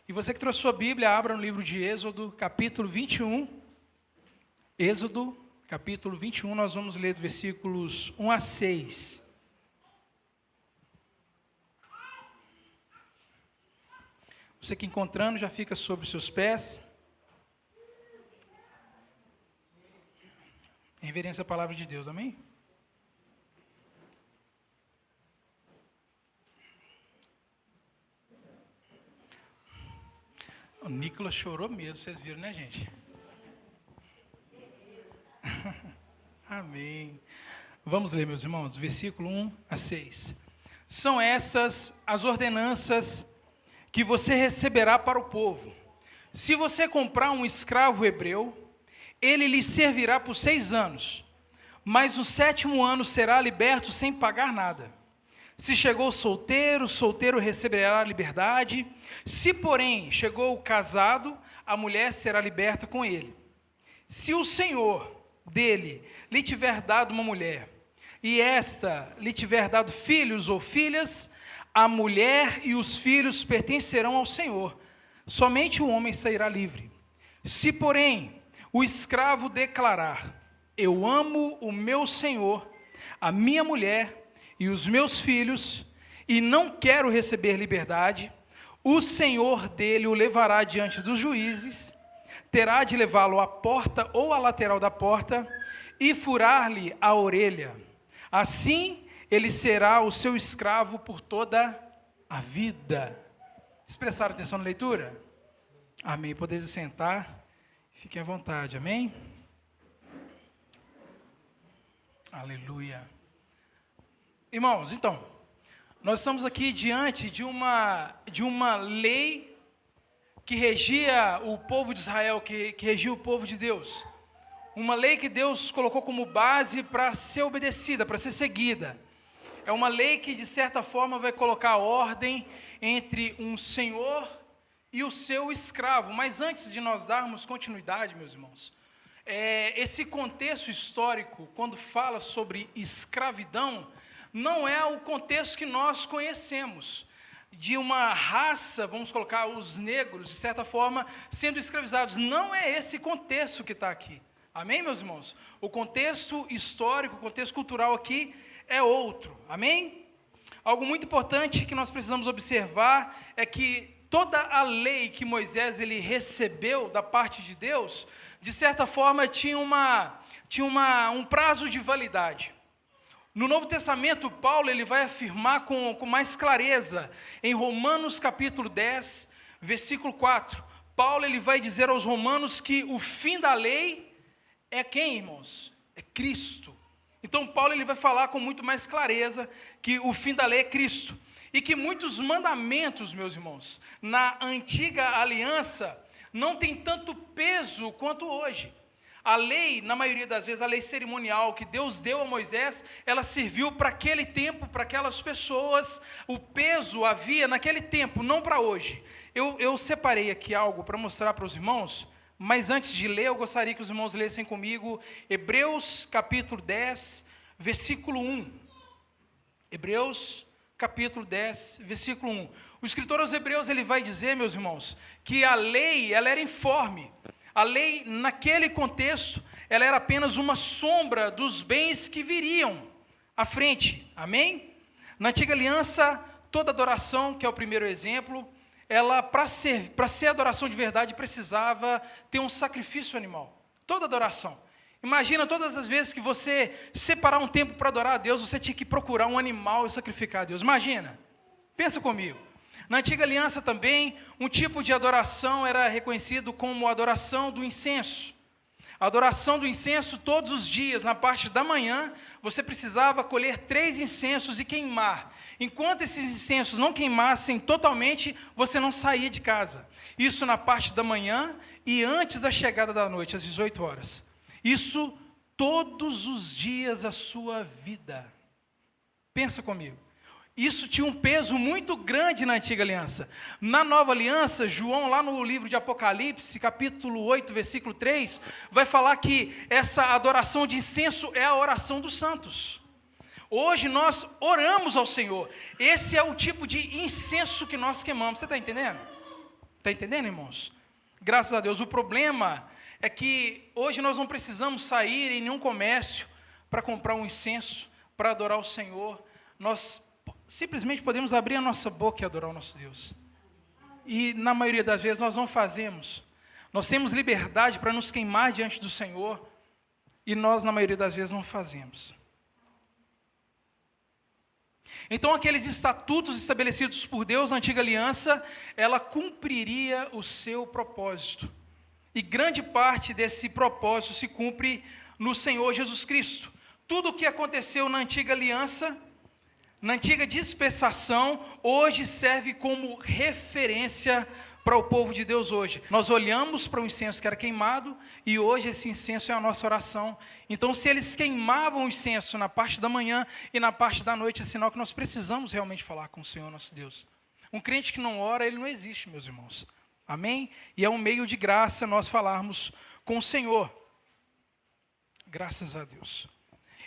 E você que trouxe sua Bíblia, abra no livro de Êxodo, capítulo 21. Êxodo, capítulo 21, nós vamos ler do versículos 1 a 6. Você que encontrando, já fica sobre os seus pés. Em reverência à palavra de Deus, amém? O Nicolas chorou mesmo, vocês viram, né, gente? Amém. Vamos ler, meus irmãos, versículo 1 a 6. São essas as ordenanças que você receberá para o povo. Se você comprar um escravo hebreu, ele lhe servirá por 6 anos, mas no 7º ano será liberto sem pagar nada. Se chegou solteiro, o solteiro receberá a liberdade. Se, porém, chegou casado, a mulher será liberta com ele. Se o senhor dele lhe tiver dado uma mulher, e esta lhe tiver dado filhos ou filhas, a mulher e os filhos pertencerão ao senhor. Somente o homem sairá livre. Se, porém, o escravo declarar: eu amo o meu senhor, a minha mulher e os meus filhos, e não quero receber liberdade, o senhor dele o levará diante dos juízes, terá de levá-lo à porta ou à lateral da porta e furar-lhe a orelha. Assim, ele será o seu escravo por toda a vida. Vocês prestaram atenção na leitura? Amém. Podeis sentar. Fiquem à vontade. Amém? Aleluia. Irmãos, então, nós estamos aqui diante de uma lei que regia o povo de Israel, que regia o povo de Deus. Uma lei que Deus colocou como base para ser obedecida, para ser seguida. É uma lei que, de certa forma, vai colocar ordem entre um senhor e o seu escravo. Mas antes de nós darmos continuidade, meus irmãos, esse contexto histórico, quando fala sobre escravidão, não é o contexto que nós conhecemos, de uma raça, vamos colocar os negros, de certa forma, sendo escravizados. Não é esse contexto que está aqui. Amém, meus irmãos? O contexto histórico, o contexto cultural aqui é outro. Amém? Algo muito importante que nós precisamos observar é que toda a lei que Moisés ele recebeu da parte de Deus, de certa forma, tinha um prazo de validade. No Novo Testamento, Paulo ele vai afirmar com mais clareza, em Romanos capítulo 10, versículo 4. Paulo ele vai dizer aos romanos que o fim da lei é quem, irmãos? É Cristo. Então, Paulo ele vai falar com muito mais clareza que o fim da lei é Cristo. E que muitos mandamentos, meus irmãos, na antiga aliança, não tem tanto peso quanto hoje. A lei, na maioria das vezes, a lei cerimonial que Deus deu a Moisés, ela serviu para aquele tempo, para aquelas pessoas. O peso havia naquele tempo, não para hoje. Eu separei aqui algo para mostrar para os irmãos, mas antes de ler, eu gostaria que os irmãos lessem comigo Hebreus capítulo 10, versículo 1. Hebreus capítulo 10, versículo 1. O escritor aos Hebreus ele vai dizer, meus irmãos, que a lei ela era informe. A lei, naquele contexto, ela era apenas uma sombra dos bens que viriam à frente. Amém? Na antiga aliança, toda adoração, que é o primeiro exemplo, ela, para ser adoração de verdade, precisava ter um sacrifício animal. Toda adoração. Imagina todas as vezes que você separar um tempo para adorar a Deus, você tinha que procurar um animal e sacrificar a Deus. Imagina. Pensa comigo. Na antiga aliança também, um tipo de adoração era reconhecido como a adoração do incenso. A adoração do incenso, todos os dias, na parte da manhã, você precisava colher 3 incensos e queimar. Enquanto esses incensos não queimassem totalmente, você não saía de casa. Isso na parte da manhã e antes da chegada da noite, às 18 horas. Isso todos os dias da sua vida. Pensa comigo. Isso tinha um peso muito grande na antiga aliança. Na nova aliança, João, lá no livro de Apocalipse, capítulo 8, versículo 3, vai falar que essa adoração de incenso é a oração dos santos. Hoje nós oramos ao Senhor. Esse é o tipo de incenso que nós queimamos. Você está entendendo? Está entendendo, irmãos? Graças a Deus. O problema é que hoje nós não precisamos sair em nenhum comércio para comprar um incenso, para adorar o Senhor. Nós simplesmente podemos abrir a nossa boca e adorar o nosso Deus. E na maioria das vezes nós não fazemos. Nós temos liberdade para nos queimar diante do Senhor, e nós na maioria das vezes não fazemos. Então aqueles estatutos estabelecidos por Deus na antiga aliança, ela cumpriria o seu propósito. E grande parte desse propósito se cumpre no Senhor Jesus Cristo. Tudo o que aconteceu na antiga aliança, na antiga dispensação, hoje serve como referência para o povo de Deus hoje. Nós olhamos para o incenso que era queimado, e hoje esse incenso é a nossa oração. Então, se eles queimavam o incenso na parte da manhã e na parte da noite, é sinal que nós precisamos realmente falar com o Senhor nosso Deus. Um crente que não ora, ele não existe, meus irmãos. Amém? E é um meio de graça nós falarmos com o Senhor. Graças a Deus.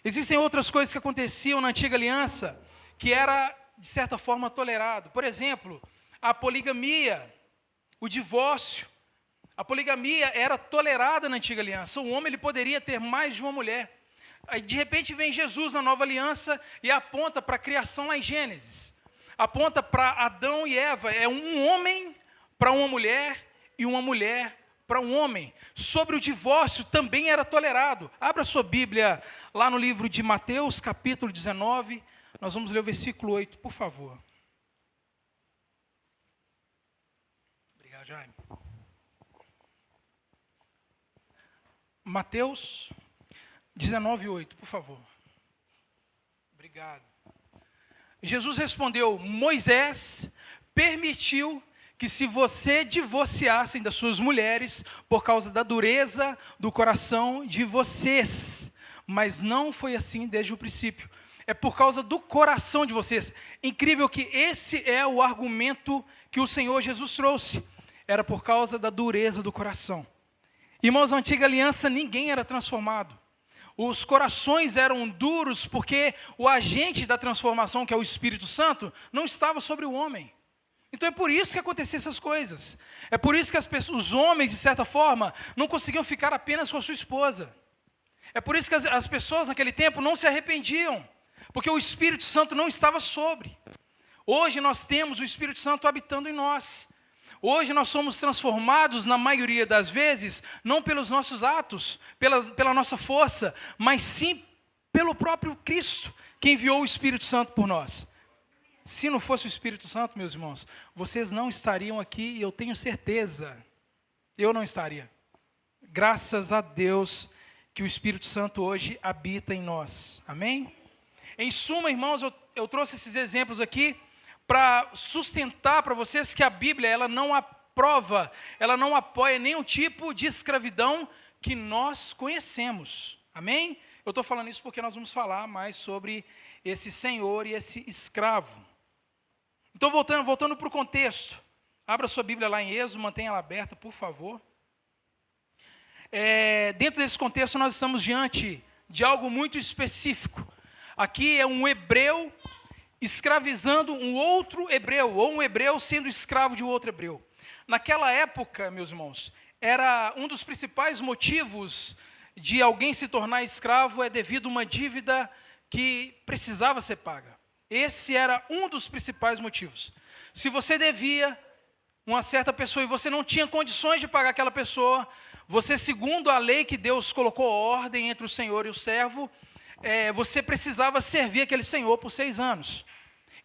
Existem outras coisas que aconteciam na antiga aliança, que era, de certa forma, tolerado. Por exemplo, a poligamia, o divórcio. A poligamia era tolerada na antiga aliança. O homem ele poderia ter mais de uma mulher. Aí, de repente, vem Jesus na nova aliança e aponta para a criação lá em Gênesis. Aponta para Adão e Eva. É um homem para uma mulher e uma mulher para um homem. Sobre o divórcio também era tolerado. Abra sua Bíblia lá no livro de Mateus, capítulo 19. Nós vamos ler o versículo 8, por favor. Obrigado, Jaime. Mateus 19, 8, por favor. Obrigado. Jesus respondeu: Moisés permitiu que se você divorciassem das suas mulheres por causa da dureza do coração de vocês. Mas não foi assim desde o princípio. É por causa do coração de vocês. Incrível que esse é o argumento que o Senhor Jesus trouxe. Era por causa da dureza do coração. Irmãos, na antiga aliança ninguém era transformado. Os corações eram duros porque o agente da transformação, que é o Espírito Santo, não estava sobre o homem. Então é por isso que aconteciam essas coisas. É por isso que os homens, de certa forma, não conseguiam ficar apenas com a sua esposa. É por isso que as pessoas naquele tempo não se arrependiam, porque o Espírito Santo não estava sobre. Hoje nós temos o Espírito Santo habitando em nós. Hoje nós somos transformados, na maioria das vezes, não pelos nossos atos, pela nossa força, mas sim pelo próprio Cristo, que enviou o Espírito Santo por nós. Se não fosse o Espírito Santo, meus irmãos, vocês não estariam aqui, e eu tenho certeza, eu não estaria. Graças a Deus que o Espírito Santo hoje habita em nós. Amém? Em suma, irmãos, eu trouxe esses exemplos aqui para sustentar para vocês que a Bíblia ela não aprova, ela não apoia nenhum tipo de escravidão que nós conhecemos. Amém? Eu estou falando isso porque nós vamos falar mais sobre esse senhor e esse escravo. Então, voltando para o contexto, abra sua Bíblia lá em Êxodo, mantenha ela aberta, por favor. Dentro desse contexto, nós estamos diante de algo muito específico. Aqui é um hebreu escravizando um outro hebreu, ou um hebreu sendo escravo de outro hebreu. Naquela época, meus irmãos, era um dos principais motivos de alguém se tornar escravo é devido a uma dívida que precisava ser paga. Esse era um dos principais motivos. Se você devia uma certa pessoa e você não tinha condições de pagar aquela pessoa, você, segundo a lei que Deus colocou ordem entre o senhor e o servo, você precisava servir aquele senhor por 6 anos,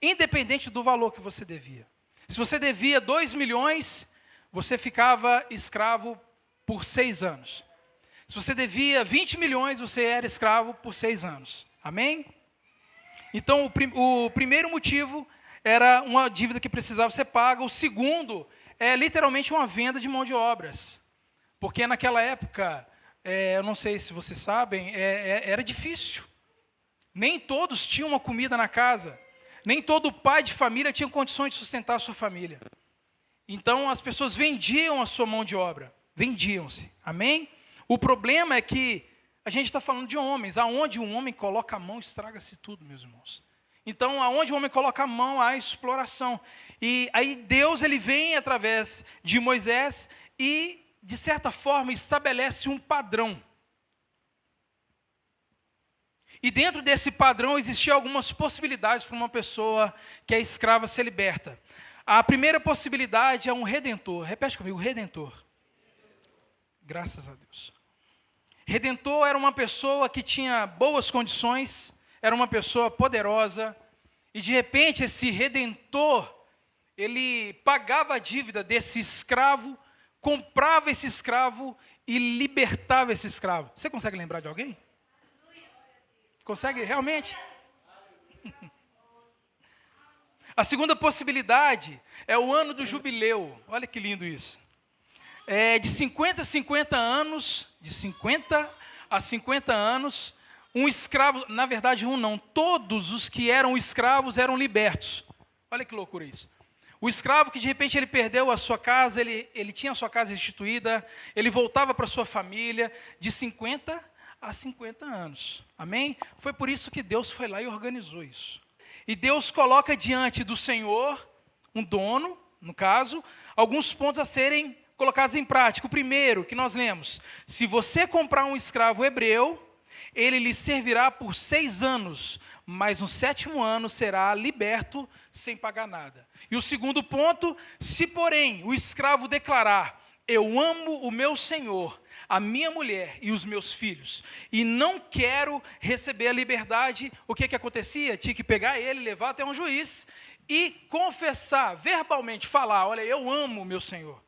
independente do valor que você devia. Se você devia 2 milhões, você ficava escravo por 6 anos. Se você devia 20 milhões, você era escravo por 6 anos. Amém? Então, o primeiro motivo era uma dívida que precisava ser paga. O segundo é literalmente uma venda de mão de obras. Porque naquela época, eu não sei se vocês sabem, era difícil. Nem todos tinham uma comida na casa. Nem todo pai de família tinha condições de sustentar a sua família. Então, as pessoas vendiam a sua mão de obra. Vendiam-se. Amém? O problema é que a gente está falando de homens. Aonde um homem coloca a mão, estraga-se tudo, meus irmãos. Então, aonde o homem coloca a mão, há exploração. E aí Deus ele vem através de Moisés e, de certa forma, estabelece um padrão. E dentro desse padrão existiam algumas possibilidades para uma pessoa que é escrava ser liberta. A primeira possibilidade é um redentor. Repete comigo, redentor. Graças a Deus. Redentor era uma pessoa que tinha boas condições, era uma pessoa poderosa, e de repente esse redentor, ele pagava a dívida desse escravo, comprava esse escravo e libertava esse escravo. Você consegue lembrar de alguém? Consegue realmente? A segunda possibilidade é o ano do jubileu. Olha que lindo isso. De 50 a 50 anos, de 50 a 50 anos, um escravo, na verdade um não, todos os que eram escravos eram libertos. Olha que loucura isso. O escravo que de repente ele perdeu a sua casa, ele tinha a sua casa restituída, ele voltava para a sua família, de 50 a 50 anos. Amém? Foi por isso que Deus foi lá e organizou isso. E Deus coloca diante do Senhor, um dono, no caso, alguns pontos a serem colocados em prática. O primeiro que nós lemos: se você comprar um escravo hebreu, ele lhe servirá por 6 anos, mas no 7º ano será liberto sem pagar nada. E o segundo ponto: se porém o escravo declarar, eu amo o meu senhor, a minha mulher e os meus filhos, e não quero receber a liberdade, o que acontecia? Tinha que pegar ele, levar até um juiz e confessar, verbalmente falar, olha, eu amo o meu senhor.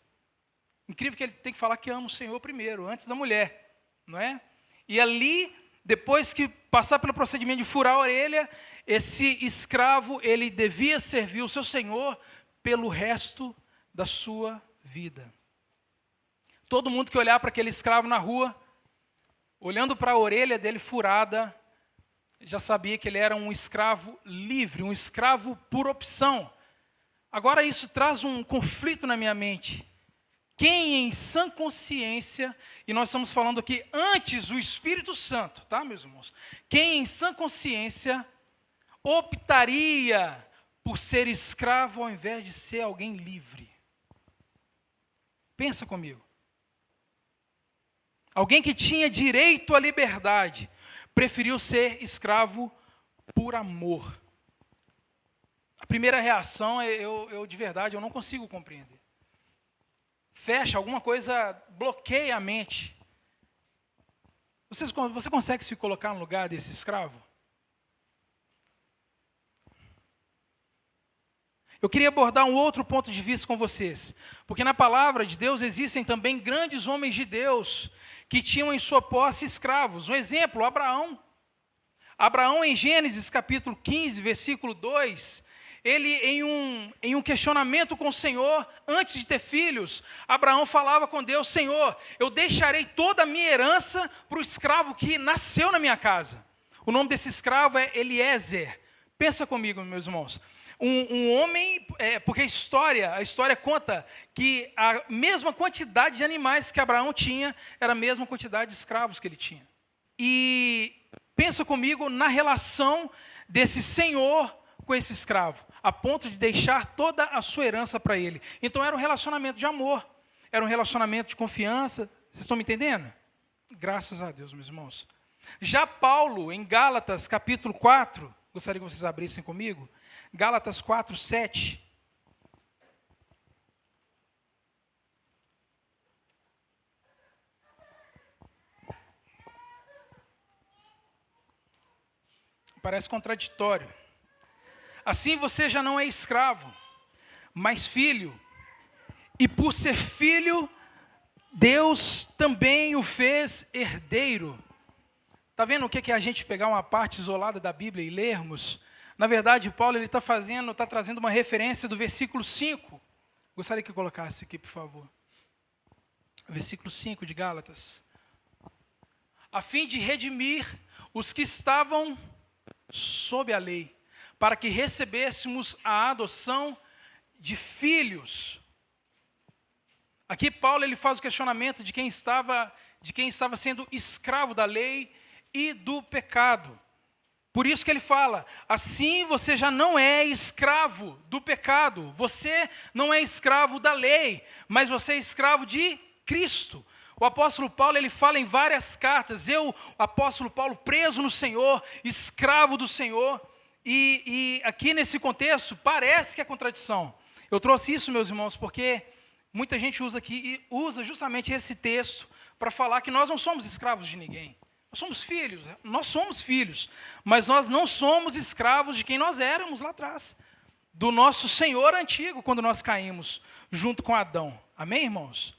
Incrível que ele tem que falar que ama o Senhor primeiro, antes da mulher, não é? E ali, depois que passar pelo procedimento de furar a orelha, esse escravo, ele devia servir o seu senhor pelo resto da sua vida. Todo mundo que olhar para aquele escravo na rua, olhando para a orelha dele furada, já sabia que ele era um escravo livre, um escravo por opção. Agora isso traz um conflito na minha mente. Quem em sã consciência, e nós estamos falando aqui antes o Espírito Santo, tá, meus irmãos? Quem em sã consciência optaria por ser escravo ao invés de ser alguém livre? Pensa comigo. Alguém que tinha direito à liberdade, preferiu ser escravo por amor. A primeira reação é, de verdade, eu não consigo compreender. Fecha, alguma coisa bloqueia a mente. Você consegue se colocar no lugar desse escravo? Eu queria abordar um outro ponto de vista com vocês, porque na palavra de Deus existem também grandes homens de Deus que tinham em sua posse escravos. Um exemplo, Abraão. Abraão, em Gênesis capítulo 15, versículo 2, ele em um questionamento com o Senhor, antes de ter filhos, Abraão falava com Deus, Senhor, eu deixarei toda a minha herança para o escravo que nasceu na minha casa. O nome desse escravo é Eliezer. Pensa comigo, meus irmãos. Um homem, porque a história conta que a mesma quantidade de animais que Abraão tinha, era a mesma quantidade de escravos que ele tinha. E pensa comigo na relação desse senhor com esse escravo, a ponto de deixar toda a sua herança para ele. Então era um relacionamento de amor, era um relacionamento de confiança. Vocês estão me entendendo? Graças a Deus, meus irmãos. Já Paulo, em Gálatas capítulo 4, gostaria que vocês abrissem comigo, Gálatas 4, 7. Parece contraditório. Assim você já não é escravo, mas filho. E por ser filho, Deus também o fez herdeiro. Está vendo o que é a gente pegar uma parte isolada da Bíblia e lermos? Na verdade, Paulo está trazendo uma referência do versículo 5. Gostaria que eu colocasse aqui, por favor. Versículo 5 de Gálatas. A fim de redimir os que estavam sob a lei, para que recebêssemos a adoção de filhos. Aqui Paulo ele faz o questionamento de quem estava sendo escravo da lei e do pecado. Por isso que ele fala, assim você já não é escravo do pecado, você não é escravo da lei, mas você é escravo de Cristo. O apóstolo Paulo, ele fala em várias cartas, eu, o apóstolo Paulo, preso no Senhor, escravo do Senhor, e aqui nesse contexto, parece que é contradição. Eu trouxe isso, meus irmãos, porque muita gente usa aqui, e usa justamente esse texto, para falar que nós não somos escravos de ninguém. Nós somos filhos, mas nós não somos escravos de quem nós éramos lá atrás, do nosso Senhor antigo, quando nós caímos, junto com Adão. Amém, irmãos?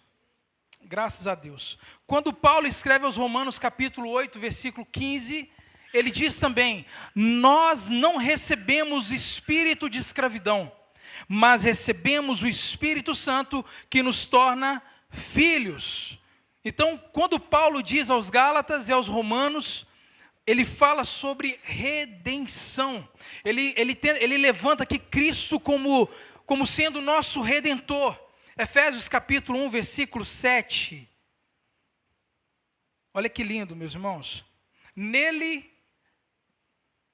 Graças a Deus. Quando Paulo escreve aos Romanos capítulo 8, versículo 15, ele diz também, nós não recebemos espírito de escravidão, mas recebemos o Espírito Santo que nos torna filhos. Então, quando Paulo diz aos Gálatas e aos Romanos, ele fala sobre redenção. Ele levanta aqui Cristo como sendo nosso Redentor. Efésios capítulo 1, versículo 7. Olha que lindo, meus irmãos. Nele,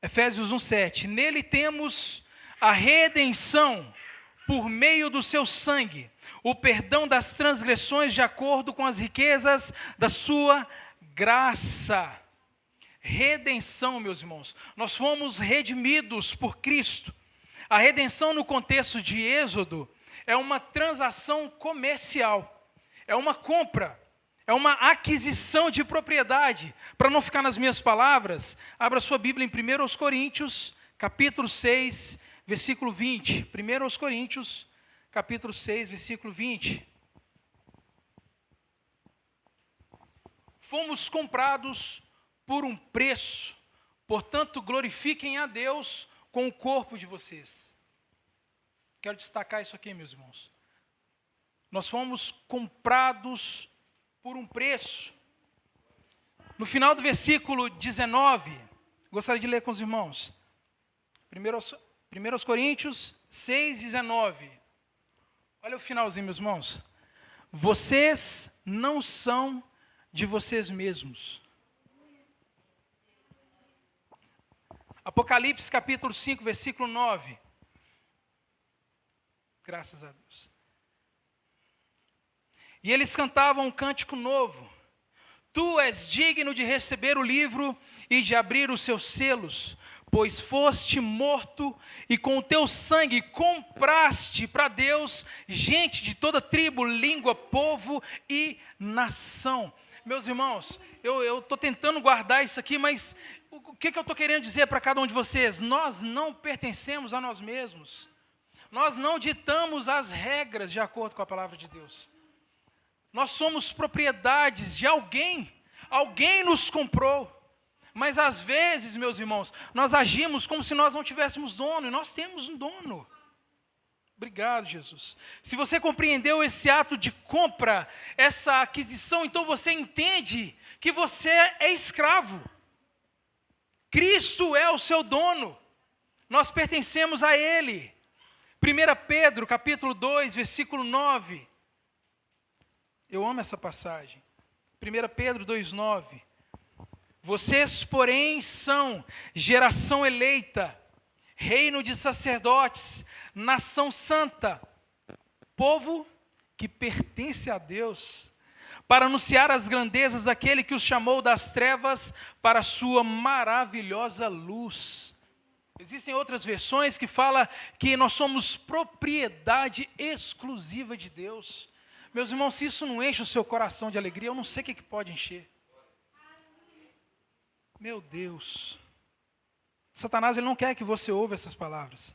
Efésios 1, 7. Nele temos a redenção por meio do seu sangue, o perdão das transgressões de acordo com as riquezas da sua graça. Redenção, meus irmãos. Nós fomos redimidos por Cristo. A redenção no contexto de Êxodo é uma transação comercial. É uma compra. É uma aquisição de propriedade. Para não ficar nas minhas palavras, abra sua Bíblia em 1 Coríntios, capítulo 6, versículo 20. 1 Coríntios, capítulo 6, versículo 20. Fomos comprados por um preço, portanto, glorifiquem a Deus com o corpo de vocês. Quero destacar isso aqui, meus irmãos. Nós fomos comprados por um preço. No final do versículo 19, gostaria de ler com os irmãos. 1 Coríntios 6, 19. Olha o finalzinho, meus irmãos. Vocês não são de vocês mesmos. Apocalipse capítulo 5, versículo 9. Graças a Deus. E eles cantavam um cântico novo. Tu és digno de receber o livro e de abrir os seus selos, pois foste morto e com o teu sangue compraste para Deus gente de toda tribo, língua, povo e nação. Meus irmãos, eu estou tentando guardar isso aqui, mas o que eu estou querendo dizer para cada um de vocês? Nós não pertencemos a nós mesmos. Nós não ditamos as regras de acordo com a palavra de Deus. Nós somos propriedades de alguém. Alguém nos comprou. Mas às vezes, meus irmãos, nós agimos como se nós não tivéssemos dono, e nós temos um dono. Obrigado, Jesus. Se você compreendeu esse ato de compra, essa aquisição, então você entende que você é escravo. Cristo é o seu dono. Nós pertencemos a Ele. 1 Pedro, capítulo 2, versículo 9. Eu amo essa passagem. 1 Pedro 2, 9. Vocês, porém, são geração eleita, reino de sacerdotes, nação santa, povo que pertence a Deus, para anunciar as grandezas daquele que os chamou das trevas para a sua maravilhosa luz. Existem outras versões que falam que nós somos propriedade exclusiva de Deus. Meus irmãos, se isso não enche o seu coração de alegria, eu não sei o que pode encher. Meu Deus. Satanás, ele não quer que você ouça essas palavras.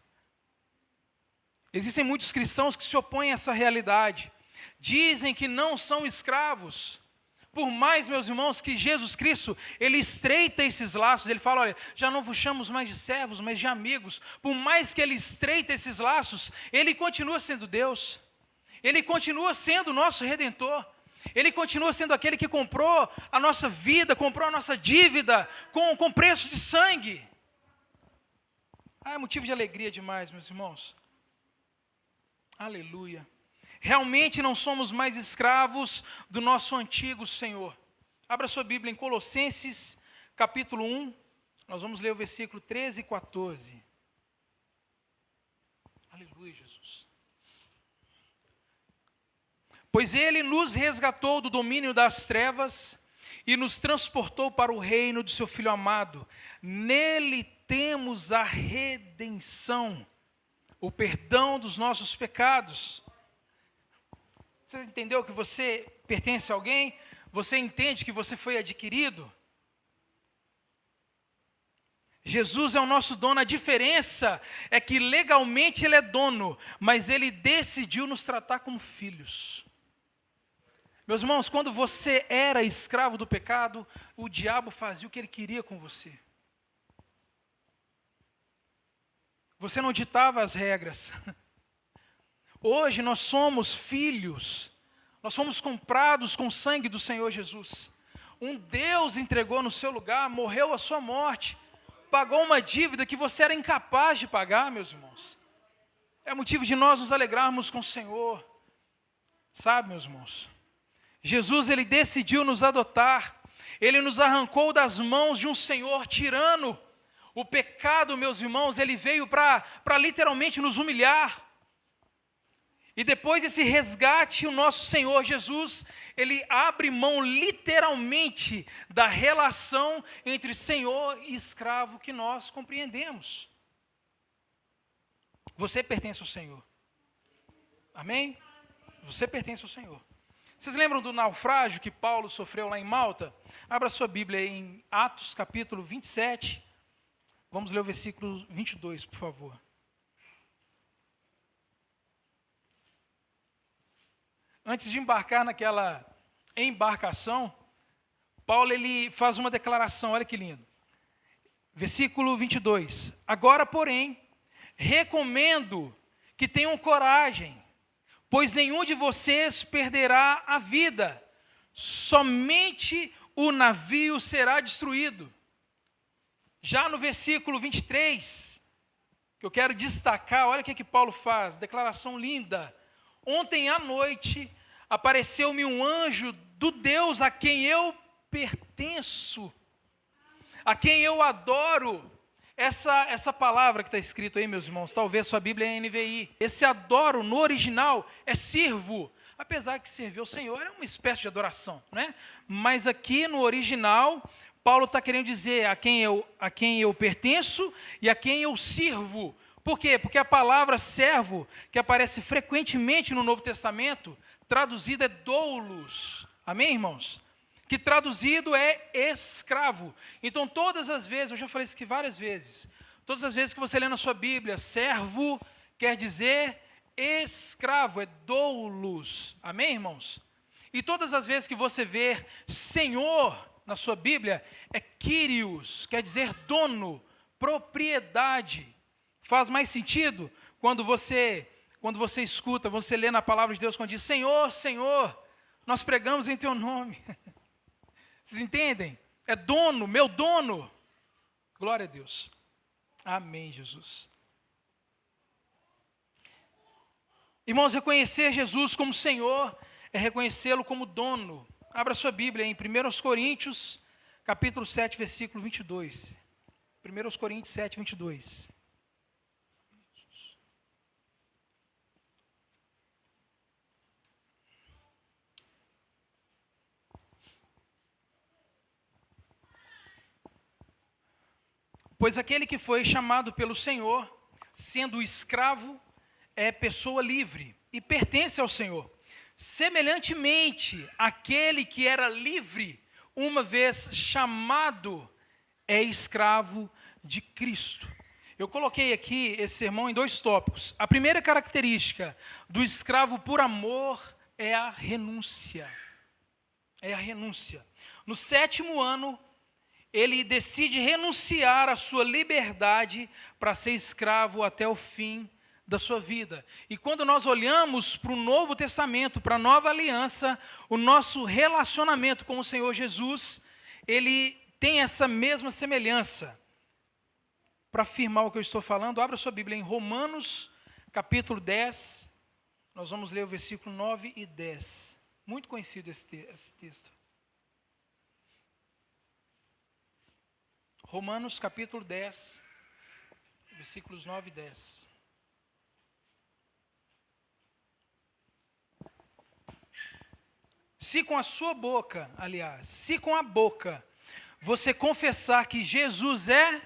Existem muitos cristãos que se opõem a essa realidade. Dizem que não são escravos. Por mais, meus irmãos, que Jesus Cristo, ele estreita esses laços. Ele fala, olha, já não vos chamamos mais de servos, mas de amigos. Por mais que ele estreita esses laços, ele continua sendo Deus. Ele continua sendo o nosso Redentor. Ele continua sendo aquele que comprou a nossa vida, comprou a nossa dívida com preço de sangue. É motivo de alegria demais, meus irmãos. Aleluia. Realmente não somos mais escravos do nosso antigo Senhor. Abra sua Bíblia em Colossenses, capítulo 1, Nós vamos ler o versículo 13 e 14. Aleluia, Jesus. Pois ele nos resgatou do domínio das trevas e nos transportou para o reino de seu Filho amado. Nele temos a redenção, o perdão dos nossos pecados. Você entendeu que você pertence a alguém? Você entende que você foi adquirido? Jesus é o nosso dono. A diferença é que legalmente ele é dono, mas ele decidiu nos tratar como filhos. Meus irmãos, quando você era escravo do pecado, o diabo fazia o que ele queria com você. Você não ditava as regras. Hoje nós somos filhos. Nós somos comprados com o sangue do Senhor Jesus. Um Deus entregou no seu lugar, morreu a sua morte, pagou uma dívida que você era incapaz de pagar, meus irmãos. É motivo de nós nos alegrarmos com o Senhor. Sabe, meus irmãos? Jesus, ele decidiu nos adotar. Ele nos arrancou das mãos de um senhor tirano. O pecado, meus irmãos, ele veio para literalmente nos humilhar. E depois desse resgate, o nosso Senhor Jesus, ele abre mão literalmente da relação entre senhor e escravo que nós compreendemos. Você pertence ao Senhor. Amém? Você pertence ao Senhor. Vocês lembram do naufrágio que Paulo sofreu lá em Malta? Abra sua Bíblia em Atos capítulo 27. Vamos ler o versículo 22, por favor. Antes de embarcar naquela embarcação, Paulo ele faz uma declaração, olha que lindo. Versículo 22. Agora, porém, recomendo que tenham coragem, pois nenhum de vocês perderá a vida, somente o navio será destruído. Já no versículo 23, que eu quero destacar, olha o que Paulo faz, declaração linda. Ontem à noite apareceu-me um anjo do Deus a quem eu pertenço, a quem eu adoro. Essa palavra que está escrito aí, meus irmãos, talvez sua Bíblia é NVI. Esse adoro, no original, é sirvo. Apesar que servir ao Senhor é uma espécie de adoração, né? Mas aqui no original, Paulo está querendo dizer a quem eu pertenço e a quem eu sirvo. Por quê? Porque a palavra servo, que aparece frequentemente no Novo Testamento, traduzida é doulos. Amém, irmãos? Que traduzido é escravo. Então, todas as vezes, eu já falei isso aqui várias vezes, todas as vezes que você lê na sua Bíblia, servo quer dizer escravo, é doulos. Amém, irmãos? E todas as vezes que você vê Senhor na sua Bíblia, é Kyrios, quer dizer dono, propriedade. Faz mais sentido quando você escuta, você lê na palavra de Deus, quando diz, Senhor, Senhor, nós pregamos em teu nome. Vocês entendem? É dono, meu dono. Glória a Deus. Amém, Jesus. Irmãos, reconhecer Jesus como Senhor é reconhecê-lo como dono. Abra sua Bíblia em 1 Coríntios, capítulo 7, versículo 22. 1 Coríntios 7, 22. Pois aquele que foi chamado pelo Senhor, sendo escravo, é pessoa livre e pertence ao Senhor. Semelhantemente, aquele que era livre, uma vez chamado, é escravo de Cristo. Eu coloquei aqui esse sermão em 2 tópicos. A primeira característica do escravo por amor é a renúncia. É a renúncia. No 7º ano, ele decide renunciar à sua liberdade para ser escravo até o fim da sua vida. E quando nós olhamos para o Novo Testamento, para a Nova Aliança, o nosso relacionamento com o Senhor Jesus, ele tem essa mesma semelhança. Para afirmar o que eu estou falando, abra sua Bíblia em Romanos, capítulo 10, nós vamos ler o versículo 9 e 10. Muito conhecido esse texto. Romanos capítulo 10, versículos 9 e 10. Se com a sua boca, aliás, se com a boca você confessar que Jesus é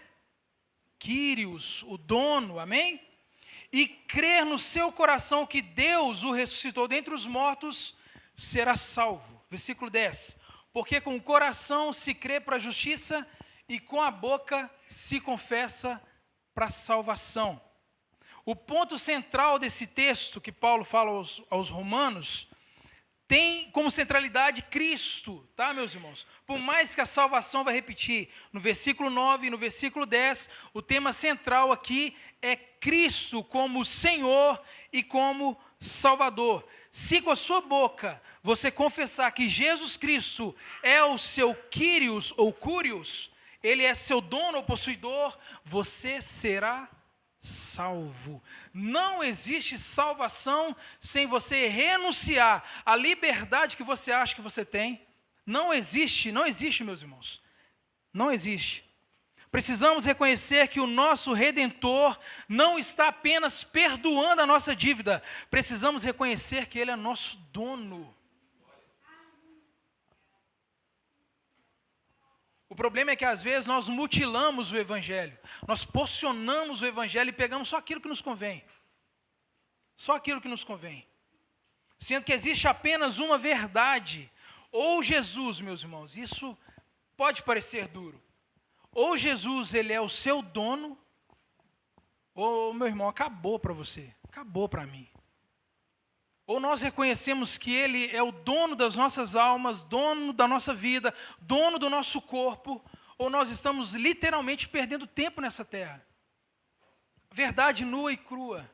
Quírios, o dono, amém? E crer no seu coração que Deus o ressuscitou dentre os mortos, será salvo. Versículo 10. Porque com o coração se crê para a justiça e com a boca se confessa para a salvação. O ponto central desse texto que Paulo fala aos romanos tem como centralidade Cristo, tá, meus irmãos? Por mais que a salvação vai repetir no versículo 9 e no versículo 10, o tema central aqui é Cristo como Senhor e como Salvador. Se com a sua boca você confessar que Jesus Cristo é o seu Quírios ou Cúrios, ele é seu dono ou possuidor, você será salvo. Não existe salvação sem você renunciar à liberdade que você acha que você tem. Não existe, meus irmãos. Não existe. Precisamos reconhecer que o nosso Redentor não está apenas perdoando a nossa dívida. Precisamos reconhecer que Ele é nosso dono. O problema é que às vezes nós mutilamos o Evangelho, nós porcionamos o Evangelho e pegamos só aquilo que nos convém. Só aquilo que nos convém. Sendo que existe apenas uma verdade. Ou Jesus, meus irmãos, isso pode parecer duro. Ou Jesus, ele é o seu dono, ou, meu irmão, acabou para você, acabou para mim. Ou nós reconhecemos que Ele é o dono das nossas almas, dono da nossa vida, dono do nosso corpo, ou nós estamos literalmente perdendo tempo nessa terra. Verdade nua e crua.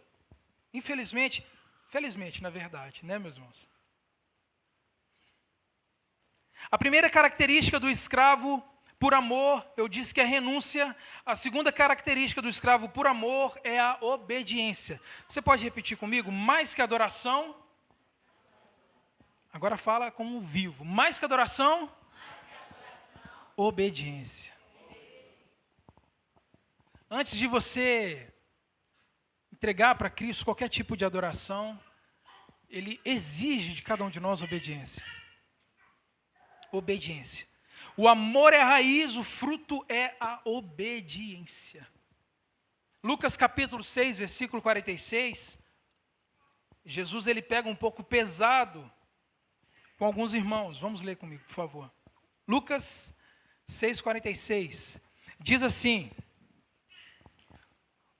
Infelizmente, felizmente, na verdade, né, meus irmãos? A primeira característica do escravo por amor, eu disse que é renúncia. A segunda característica do escravo por amor é a obediência. Você pode repetir comigo? Mais que adoração. Agora fala como vivo. Mais que adoração. Obediência. Antes de você entregar para Cristo qualquer tipo de adoração, Ele exige de cada um de nós obediência. Obediência. O amor é a raiz, o fruto é a obediência. Lucas capítulo 6, versículo 46, Jesus ele pega um pouco pesado com alguns irmãos. Vamos ler comigo, por favor. Lucas 6, 46, diz assim: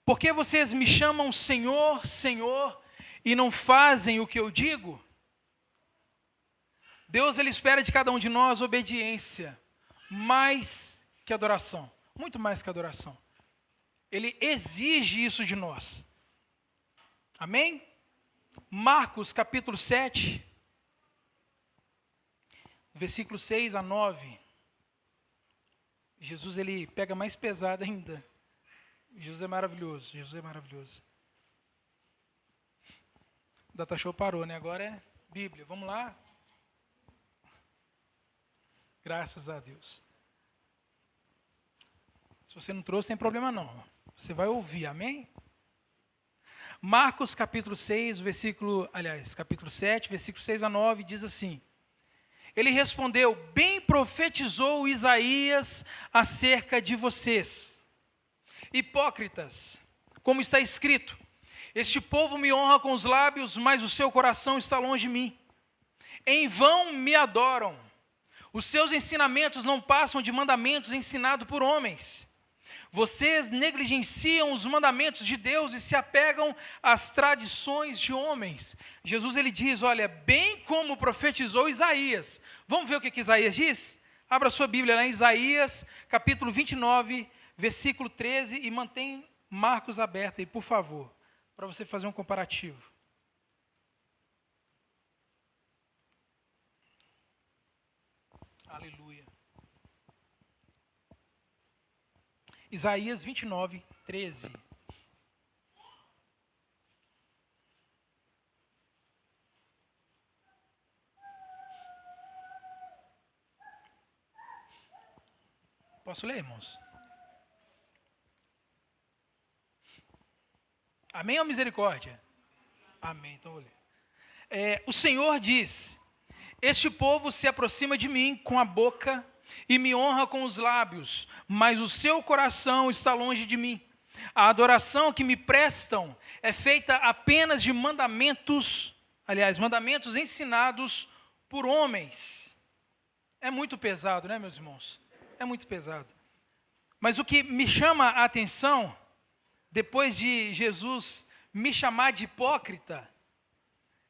por que vocês me chamam Senhor, Senhor, e não fazem o que eu digo? Deus ele espera de cada um de nós obediência, mais que adoração, muito mais que adoração. Ele exige isso de nós. Amém? Marcos capítulo 7, versículo 6 a 9. Jesus ele pega mais pesado ainda. Jesus é maravilhoso, Jesus é maravilhoso. O Data Show parou, né? Agora é Bíblia. Vamos lá? Graças a Deus. Se você não trouxe, tem problema não. Você vai ouvir, amém? Marcos capítulo 6, capítulo 7, versículo 6 a 9, diz assim: ele respondeu: bem profetizou Isaías acerca de vocês, hipócritas, como está escrito: este povo me honra com os lábios, mas o seu coração está longe de mim. Em vão me adoram. Os seus ensinamentos não passam de mandamentos ensinados por homens. Vocês negligenciam os mandamentos de Deus e se apegam às tradições de homens. Jesus ele diz, olha, bem como profetizou Isaías. Vamos ver o que Isaías diz? Abra sua Bíblia lá em Isaías, capítulo 29, versículo 13, e mantém Marcos aberto aí, por favor, para você fazer um comparativo. Aleluia. Isaías 29, 13. Posso ler, irmãos? Amém ou misericórdia? Amém, então vou ler. O Senhor diz: este povo se aproxima de mim com a boca e me honra com os lábios, mas o seu coração está longe de mim. A adoração que me prestam é feita apenas de mandamentos ensinados por homens. É muito pesado, né, meus irmãos? É muito pesado. Mas o que me chama a atenção, depois de Jesus me chamar de hipócrita,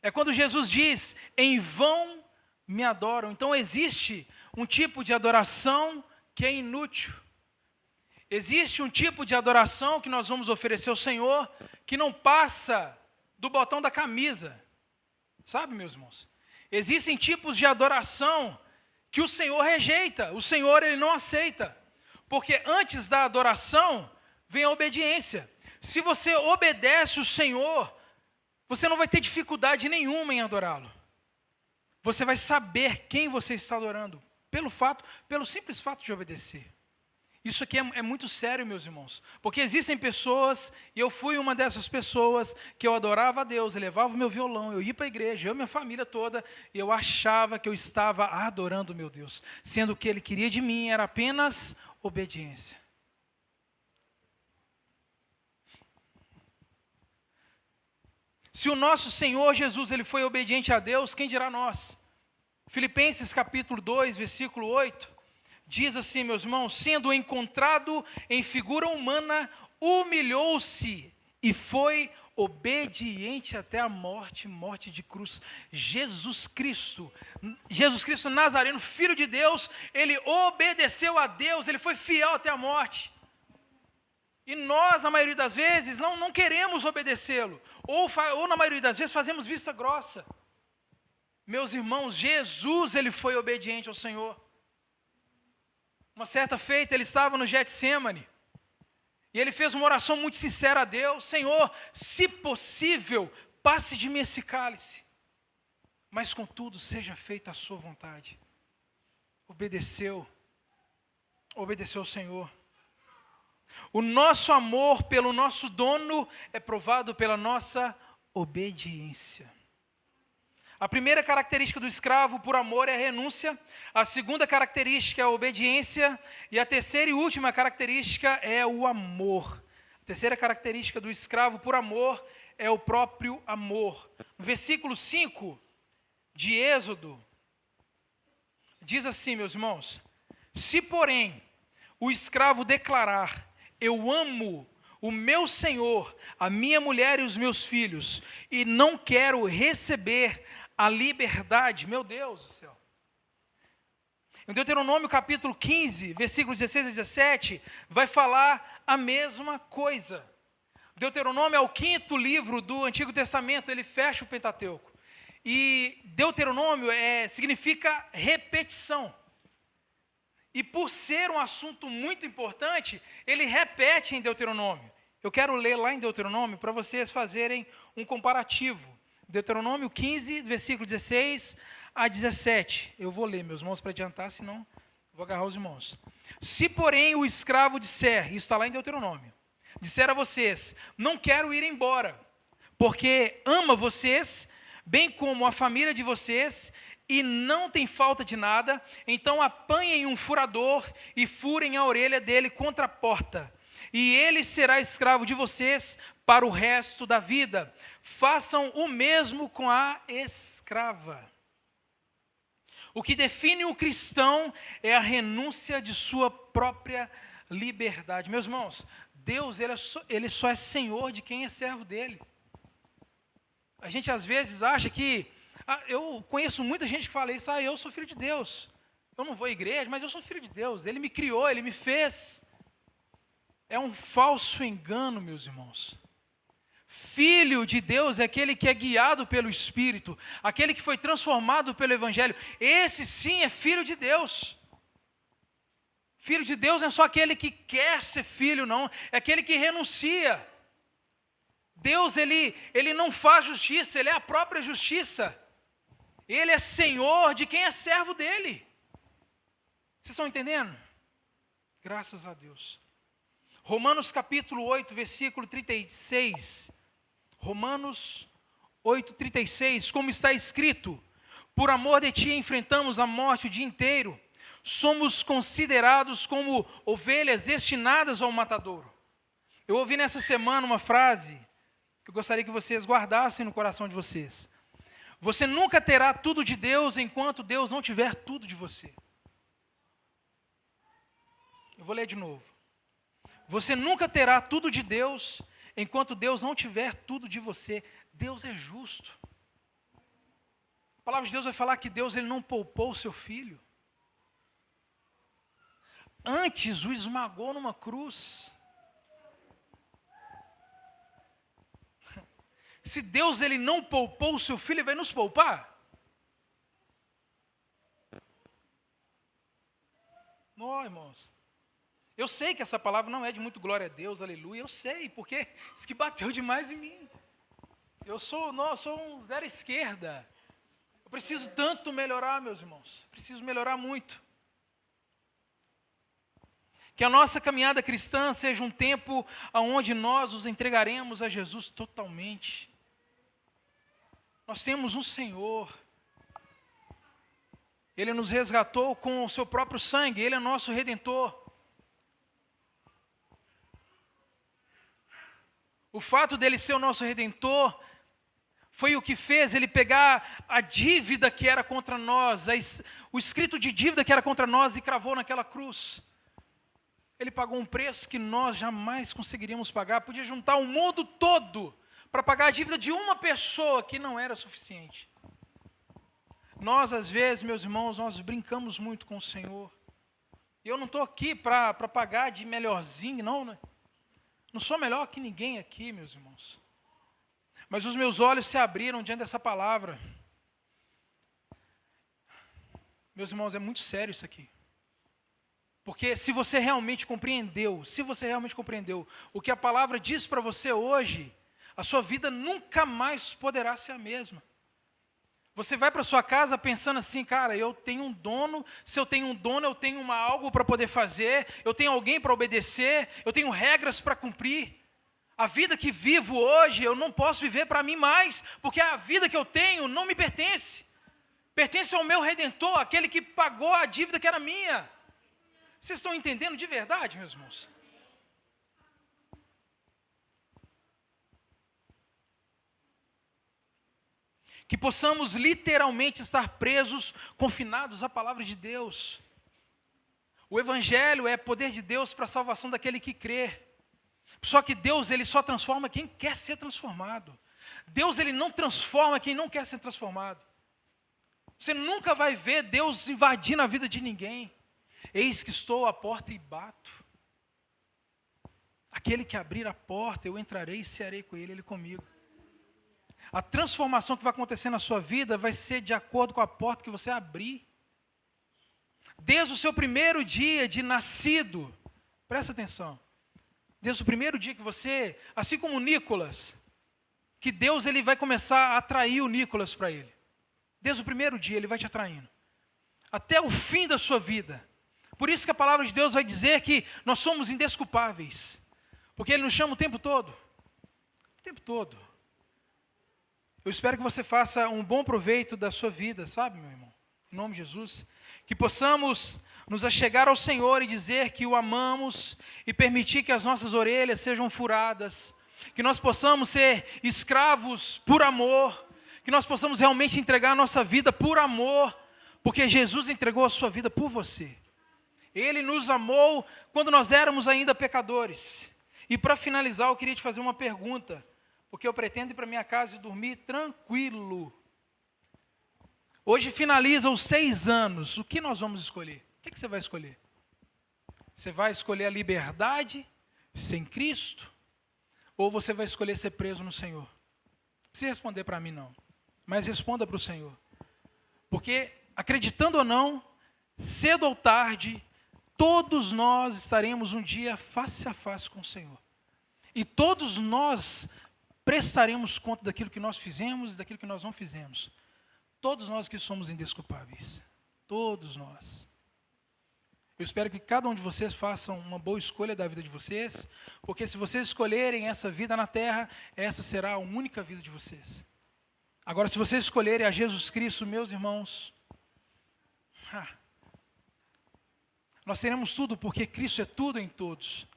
é quando Jesus diz: em vão me adoram. Então existe um tipo de adoração que é inútil. Existe um tipo de adoração que nós vamos oferecer ao Senhor que não passa do botão da camisa. Sabe, meus irmãos? Existem tipos de adoração que o Senhor rejeita, o Senhor ele não aceita. Porque antes da adoração vem a obediência. Se você obedece o Senhor, você não vai ter dificuldade nenhuma em adorá-lo. Você vai saber quem você está adorando, pelo simples fato de obedecer. Isso aqui é muito sério, meus irmãos, porque existem pessoas, e eu fui uma dessas pessoas, que eu adorava a Deus, eu levava o meu violão, eu ia para a igreja, eu e minha família toda, e eu achava que eu estava adorando o meu Deus, sendo que Ele queria de mim era apenas obediência. Se o nosso Senhor Jesus ele foi obediente a Deus, quem dirá nós? Filipenses capítulo 2, versículo 8, diz assim, meus irmãos: sendo encontrado em figura humana, humilhou-se e foi obediente até a morte de cruz. Jesus Cristo Nazareno, Filho de Deus, ele obedeceu a Deus, ele foi fiel até a morte. E nós, na maioria das vezes, não queremos obedecê-lo. Ou na maioria das vezes, fazemos vista grossa. Meus irmãos, Jesus, ele foi obediente ao Senhor. Uma certa feita, ele estava no Getsêmani. E ele fez uma oração muito sincera a Deus: Senhor, se possível, passe de mim esse cálice. Mas, contudo, seja feita a sua vontade. Obedeceu ao Senhor. O nosso amor pelo nosso dono é provado pela nossa obediência. A primeira característica do escravo por amor é a renúncia, a segunda característica é a obediência, e a terceira e última característica é o amor. A terceira característica do escravo por amor é o próprio amor. No versículo 5 de Êxodo, diz assim, meus irmãos: se porém o escravo declarar: eu amo o meu senhor, a minha mulher e os meus filhos, e não quero receber a liberdade, meu Deus do céu. Em Deuteronômio capítulo 15, versículos 16 a 17, vai falar a mesma coisa. Deuteronômio é o 5º livro do Antigo Testamento, ele fecha o Pentateuco. E Deuteronômio significa repetição. E por ser um assunto muito importante, ele repete em Deuteronômio. Eu quero ler lá em Deuteronômio para vocês fazerem um comparativo. Deuteronômio 15, versículo 16 a 17. Eu vou ler, meus irmãos, para adiantar, senão vou agarrar os irmãos. Se, porém, o escravo disser, isso está lá em Deuteronômio, disser a vocês: não quero ir embora, porque ama vocês, bem como a família de vocês, e não tem falta de nada, então apanhem um furador e furem a orelha dele contra a porta, e ele será escravo de vocês para o resto da vida. Façam o mesmo com a escrava. O que define o cristão é a renúncia de sua própria liberdade. Meus irmãos, Deus ele só é Senhor de quem é servo dele. A gente às vezes acha que... eu conheço muita gente que fala isso: eu sou filho de Deus. Eu não vou à igreja, mas eu sou filho de Deus. Ele me criou, Ele me fez. É um falso engano, meus irmãos. Filho de Deus é aquele que é guiado pelo Espírito, aquele que foi transformado pelo Evangelho. Esse sim é filho de Deus. Filho de Deus não é só aquele que quer ser filho, não. É aquele que renuncia. Deus, ele não faz justiça, Ele é a própria justiça. Ele é Senhor de quem é servo dEle. Vocês estão entendendo? Graças a Deus. Romanos capítulo 8, versículo 36, Romanos 8,36, como está escrito, por amor de ti enfrentamos a morte o dia inteiro, somos considerados como ovelhas destinadas ao matadouro. Eu ouvi nessa semana uma frase que eu gostaria que vocês guardassem no coração de vocês. Você nunca terá tudo de Deus enquanto Deus não tiver tudo de você. Eu vou ler de novo. Você nunca terá tudo de Deus enquanto Deus não tiver tudo de você. Deus é justo. A palavra de Deus vai falar que Deus ele não poupou o seu filho. Antes o esmagou numa cruz. Se Deus ele não poupou o seu filho, ele vai nos poupar? Não, irmãos. Eu sei que essa palavra não é de muito glória a Deus, aleluia. Eu sei, porque isso que bateu demais em mim. Eu sou um zero esquerda. Eu preciso tanto melhorar, meus irmãos. Preciso melhorar muito. Que a nossa caminhada cristã seja um tempo onde nós nos entregaremos a Jesus totalmente. Nós temos um Senhor. Ele nos resgatou com o seu próprio sangue. Ele é nosso Redentor. O fato dele ser o nosso Redentor foi o que fez ele pegar a dívida que era contra nós, o escrito de dívida que era contra nós e cravou naquela cruz. Ele pagou um preço que nós jamais conseguiríamos pagar. Podia juntar o mundo todo para pagar a dívida de uma pessoa que não era suficiente. Nós, às vezes, meus irmãos, nós brincamos muito com o Senhor. E eu não estou aqui para pagar de melhorzinho, não, né? Não sou melhor que ninguém aqui, meus irmãos. Mas os meus olhos se abriram diante dessa palavra. Meus irmãos, é muito sério isso aqui. Porque se você realmente compreendeu o que a palavra diz para você hoje, a sua vida nunca mais poderá ser a mesma. Você vai para sua casa pensando assim, cara, eu tenho um dono, se eu tenho um dono, eu tenho algo para poder fazer, eu tenho alguém para obedecer, eu tenho regras para cumprir. A vida que vivo hoje, eu não posso viver para mim mais, porque a vida que eu tenho não me pertence. Pertence ao meu Redentor, aquele que pagou a dívida que era minha. Vocês estão entendendo de verdade, meus irmãos? Que possamos literalmente estar presos, confinados à palavra de Deus. O Evangelho é poder de Deus para a salvação daquele que crê. Só que Deus, ele só transforma quem quer ser transformado. Deus, ele não transforma quem não quer ser transformado. Você nunca vai ver Deus invadindo a vida de ninguém. Eis que estou à porta e bato. Aquele que abrir a porta, eu entrarei e cearei com ele comigo. A transformação que vai acontecer na sua vida vai ser de acordo com a porta que você abrir. Desde o seu primeiro dia de nascido, presta atenção. Desde o primeiro dia que você, assim como o Nicolas, que Deus ele vai começar a atrair o Nicolas para ele. Desde o primeiro dia ele vai te atraindo. Até o fim da sua vida. Por isso que a palavra de Deus vai dizer que nós somos indesculpáveis. Porque ele nos chama o tempo todo. O tempo todo. Eu espero que você faça um bom proveito da sua vida, sabe, meu irmão? Em nome de Jesus. Que possamos nos achegar ao Senhor e dizer que o amamos e permitir que as nossas orelhas sejam furadas. Que nós possamos ser escravos por amor. Que nós possamos realmente entregar a nossa vida por amor. Porque Jesus entregou a sua vida por você. Ele nos amou quando nós éramos ainda pecadores. E para finalizar, eu queria te fazer uma pergunta. Porque eu pretendo ir para minha casa e dormir tranquilo. Hoje finaliza os 6 anos. O que nós vamos escolher? O que você vai escolher? Você vai escolher a liberdade sem Cristo? Ou você vai escolher ser preso no Senhor? Não precisa responder para mim não. Mas responda para o Senhor. Porque, acreditando ou não, cedo ou tarde, todos nós estaremos um dia face a face com o Senhor. E todos nós prestaremos conta daquilo que nós fizemos e daquilo que nós não fizemos. Todos nós que somos indesculpáveis. Todos nós. Eu espero que cada um de vocês façam uma boa escolha da vida de vocês, porque se vocês escolherem essa vida na terra, essa será a única vida de vocês. Agora, se vocês escolherem a Jesus Cristo, meus irmãos, nós teremos tudo, porque Cristo é tudo em todos.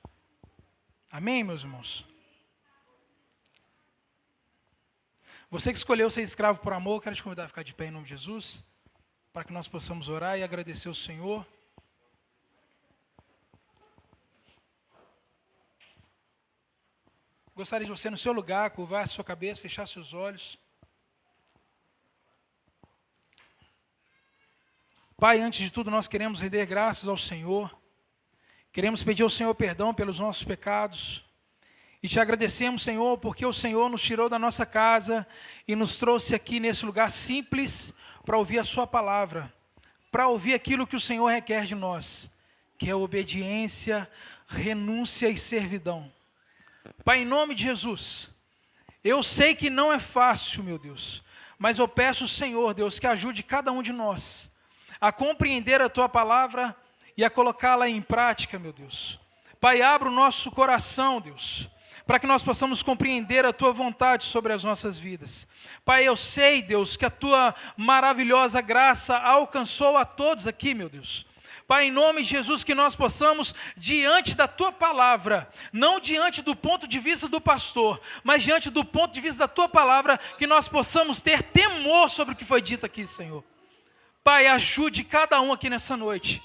Amém, meus irmãos? Você que escolheu ser escravo por amor, quero te convidar a ficar de pé em nome de Jesus, para que nós possamos orar e agradecer ao Senhor. Gostaria de você, no seu lugar, curvar a sua cabeça, fechar seus olhos. Pai, antes de tudo, nós queremos render graças ao Senhor. Queremos pedir ao Senhor perdão pelos nossos pecados. E te agradecemos, Senhor, porque o Senhor nos tirou da nossa casa e nos trouxe aqui nesse lugar simples para ouvir a sua palavra, para ouvir aquilo que o Senhor requer de nós, que é obediência, renúncia e servidão. Pai, em nome de Jesus, eu sei que não é fácil, meu Deus, mas eu peço ao Senhor, Deus, que ajude cada um de nós a compreender a tua palavra e a colocá-la em prática, meu Deus. Pai, abra o nosso coração, Deus, para que nós possamos compreender a tua vontade sobre as nossas vidas. Pai, eu sei, Deus, que a tua maravilhosa graça alcançou a todos aqui, meu Deus. Pai, em nome de Jesus, que nós possamos, diante da tua palavra, não diante do ponto de vista do pastor, mas diante do ponto de vista da tua palavra, que nós possamos ter temor sobre o que foi dito aqui, Senhor. Pai, ajude cada um aqui nessa noite,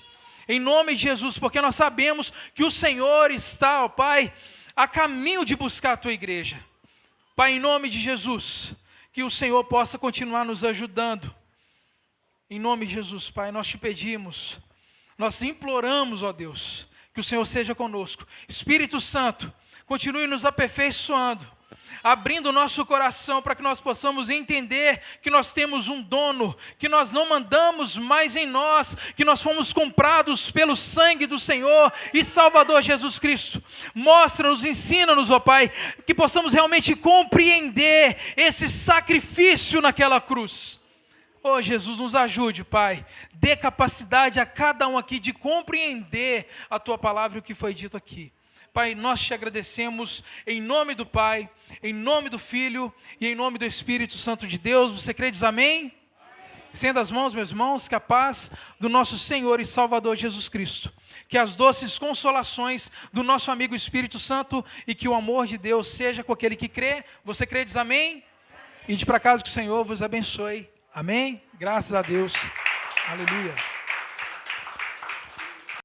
em nome de Jesus, porque nós sabemos que o Senhor está, ó Pai, a caminho de buscar a tua igreja. Pai, em nome de Jesus, que o Senhor possa continuar nos ajudando. Em nome de Jesus, Pai, nós te pedimos, nós imploramos, ó Deus, que o Senhor seja conosco. Espírito Santo, continue nos aperfeiçoando, abrindo o nosso coração para que nós possamos entender que nós temos um dono, que nós não mandamos mais em nós, que nós fomos comprados pelo sangue do Senhor e Salvador Jesus Cristo. Mostra-nos, ensina-nos, ó Pai, que possamos realmente compreender esse sacrifício naquela cruz. Oh, Jesus, nos ajude, Pai. Dê capacidade a cada um aqui de compreender a tua palavra e o que foi dito aqui. Pai, nós te agradecemos em nome do Pai, em nome do Filho e em nome do Espírito Santo de Deus. Você crê, diz amém? Estenda as mãos, meus irmãos, que a paz do nosso Senhor e Salvador Jesus Cristo, que as doces consolações do nosso amigo Espírito Santo e que o amor de Deus seja com aquele que crê. Você crê, diz amém? Ide para casa que o Senhor vos abençoe. Amém? Graças a Deus. Aleluia.